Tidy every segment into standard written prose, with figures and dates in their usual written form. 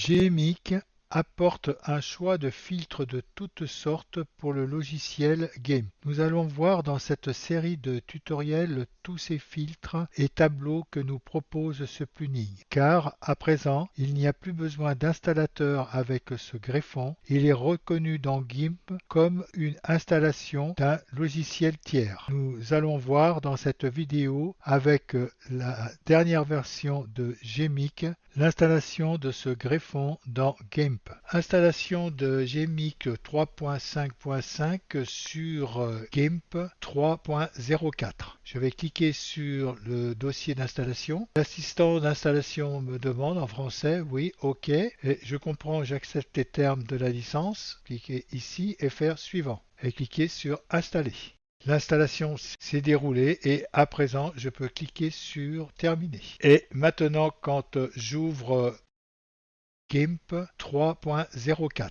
GMIC apporte un choix de filtres de toutes sortes pour le logiciel GIMP. Nous allons voir dans cette série de tutoriels tous ces filtres et tableaux que nous propose ce plugin. Car à présent, il n'y a plus besoin d'installateur avec ce greffon. Il est reconnu dans GIMP comme une installation d'un logiciel tiers. Nous allons voir dans cette vidéo avec la dernière version de GMIC l'installation de ce greffon dans GIMP. Installation de GMIC 3.5.5 sur GIMP 3.04. Je vais cliquer sur le dossier d'installation. L'assistant d'installation me demande en français, oui, ok, et je comprends, j'accepte les termes de la licence. Cliquez ici et faire suivant et cliquez sur installer. L'installation s'est déroulée et à présent je peux cliquer sur terminer. Et maintenant quand j'ouvre GIMP 3.04,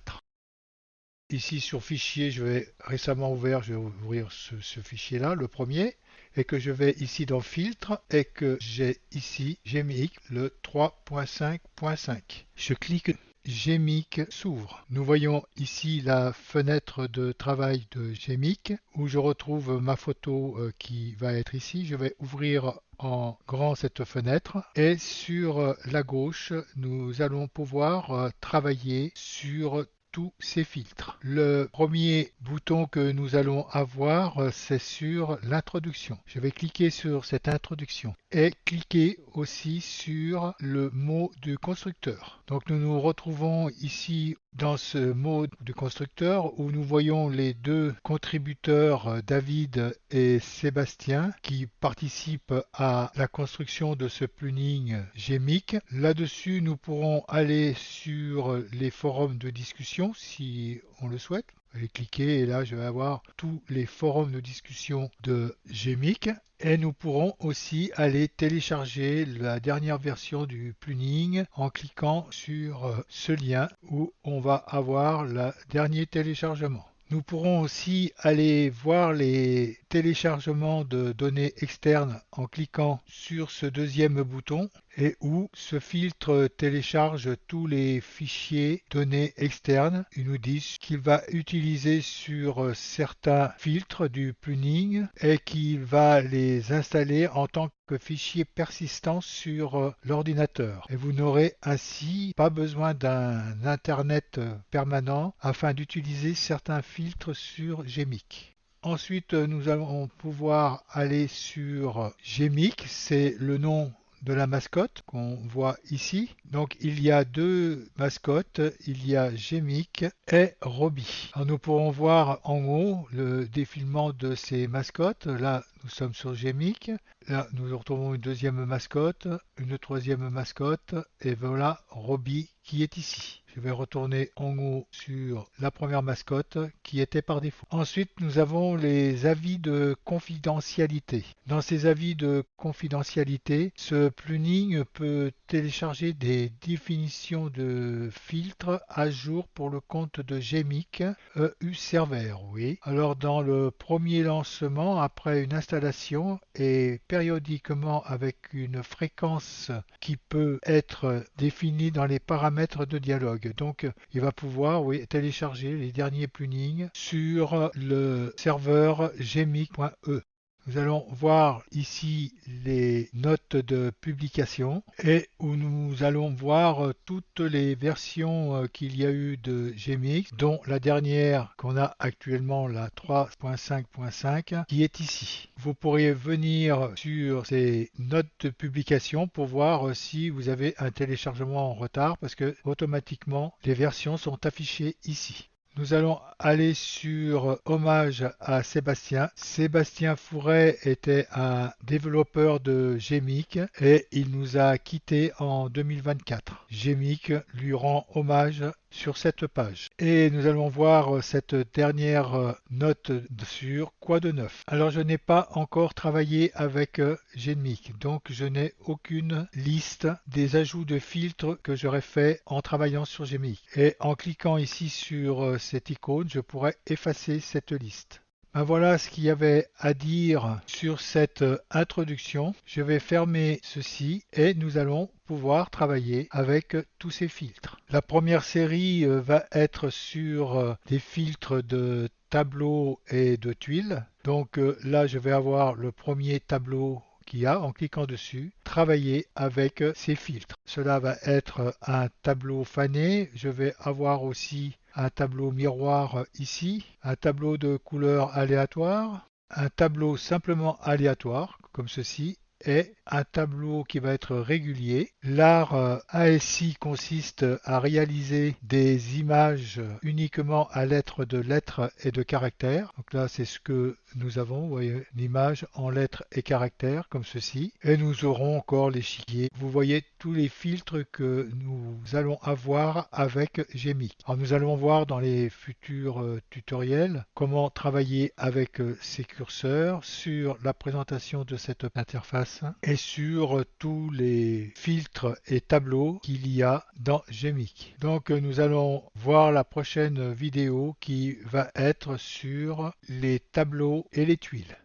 ici sur fichier, je vais ouvrir ce fichier là, le premier, et que je vais ici dans filtre et que j'ai ici GMIC le 3.5.5. Je clique, GMIC s'ouvre. Nous voyons ici la fenêtre de travail de GMIC où je retrouve ma photo qui va être ici. Je vais ouvrir en grand cette fenêtre et sur la gauche, nous allons pouvoir travailler sur tous ces filtres. Le premier bouton que nous allons avoir, c'est sur l'introduction. Je vais cliquer sur cette introduction et cliquer aussi sur le mot du constructeur. Donc nous nous retrouvons ici dans ce mot du constructeur où nous voyons les deux contributeurs David et Sébastien qui participent à la construction de ce plugin GMIC. Là-dessus, nous pourrons aller sur les forums de discussion si on le souhaite. Je vais cliquer et là je vais avoir tous les forums de discussion de GMIC et nous pourrons aussi aller télécharger la dernière version du plugin en cliquant sur ce lien où on va avoir le dernier téléchargement. Nous pourrons aussi aller voir les téléchargements de données externes en cliquant sur ce deuxième bouton et où ce filtre télécharge tous les fichiers données externes. Il nous dit qu'il va utiliser sur certains filtres du plugin et qu'il va les installer en tant que fichier persistant sur l'ordinateur. Et vous n'aurez ainsi pas besoin d'un internet permanent afin d'utiliser certains filtres sur GMIC. Ensuite, nous allons pouvoir aller sur GMIC, c'est le nom de la mascotte qu'on voit ici. Donc il y a deux mascottes, il y a GMIC et Robbie. Alors, nous pourrons voir en haut le défilement de ces mascottes. Là, nous sommes sur GMIC. Là, nous retrouvons une deuxième mascotte, une troisième mascotte, et voilà Robbie qui est ici. Je vais retourner en haut sur la première mascotte qui était par défaut. Ensuite, nous avons les avis de confidentialité. Dans ces avis de confidentialité, ce plugin peut télécharger des définitions de filtres à jour pour le compte de GMIC EU Server. Oui. Alors, dans le premier lancement, après une installation et périodiquement avec une fréquence qui peut être définie dans les paramètres de dialogue. Donc il va pouvoir télécharger les derniers plugins sur le serveur gmic.e. Nous allons voir ici les notes de publication et où nous allons voir toutes les versions qu'il y a eu de GMIC, dont la dernière qu'on a actuellement, la 3.5.5, qui est ici. Vous pourriez venir sur ces notes de publication pour voir si vous avez un téléchargement en retard parce que automatiquement les versions sont affichées ici. Nous allons aller sur hommage à Sébastien. Sébastien Fouret était un développeur de GMIC et il nous a quittés en 2024. GMIC lui rend hommage sur cette page. Et nous allons voir cette dernière note sur quoi de neuf. Alors je n'ai pas encore travaillé avec GMIC, donc je n'ai aucune liste des ajouts de filtres que j'aurais fait en travaillant sur GMIC. Et en cliquant ici sur cette icône, je pourrais effacer cette liste. Ben voilà ce qu'il y avait à dire sur cette introduction. Je vais fermer ceci et nous allons pouvoir travailler avec tous ces filtres. La première série va être sur des filtres de tableaux et de tuiles. Donc là, je vais avoir le premier tableau qu'il y a en cliquant dessus, travailler avec ces filtres. Cela va être un tableau fané. Je vais avoir aussi un tableau miroir ici, un tableau de couleurs aléatoires, un tableau simplement aléatoire comme ceci et un tableau qui va être régulier. L'art ASI consiste à réaliser des images uniquement à l'aide de lettres et de caractères. Donc là, c'est ce que nous avons, vous voyez, l'image en lettres et caractères comme ceci. Et nous aurons encore l'échiquier. Vous voyez tous les filtres que nous allons avoir avec GMIC. Alors nous allons voir dans les futurs tutoriels comment travailler avec ces curseurs sur la présentation de cette interface et sur tous les filtres et tableaux qu'il y a dans GMIC. Donc nous allons voir la prochaine vidéo qui va être sur les tableaux et les tuiles.